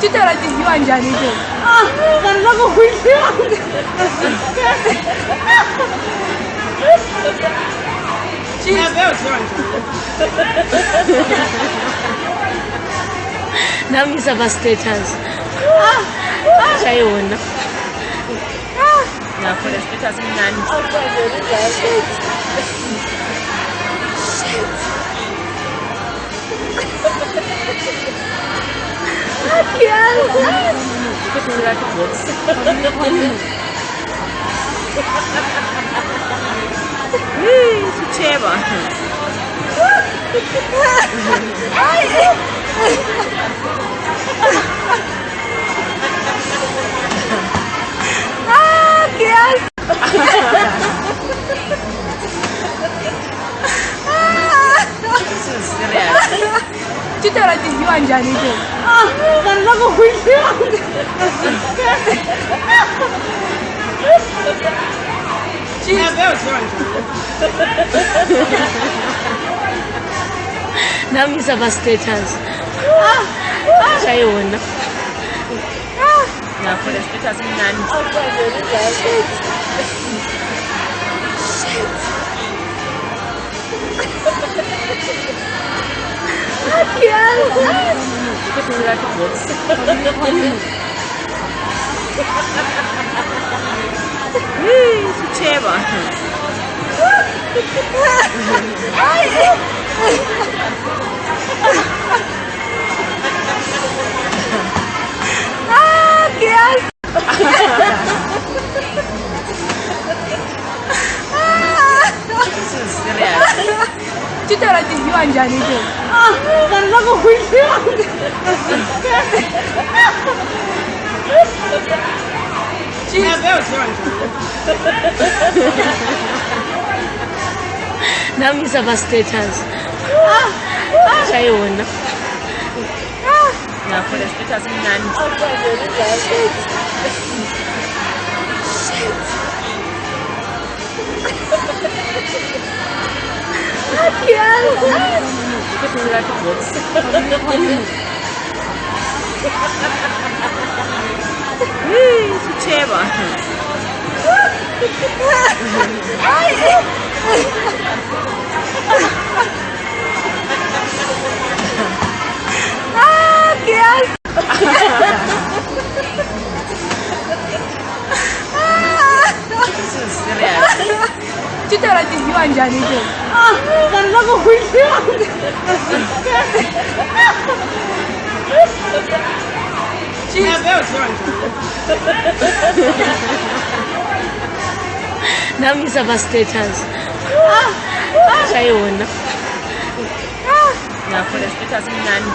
Twitter tidliwa njhani ke? Vanhu va ku hwisiwa. Namisa va status xa yona Ngiyafuna status mnandi. Sitsheba. This is serious. Twitter tidliwa njhani ke? Vanhu va ku hwisiwa. namisa va status xa yona Ngiyafuna status mnandi. Sitsheba. This is serious. Twitter tidliwa njhani ke? Vanhu va ku hwisiwa. namisa va status xa yona Ngiyafuna status mnandi. Sitsheba. This is serious. Twitter tidliwa njhani ke? Vanhu va ku hwisiwa. namisa va status xa yona Ngiyafuna status mnandi.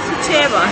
Sitsheba.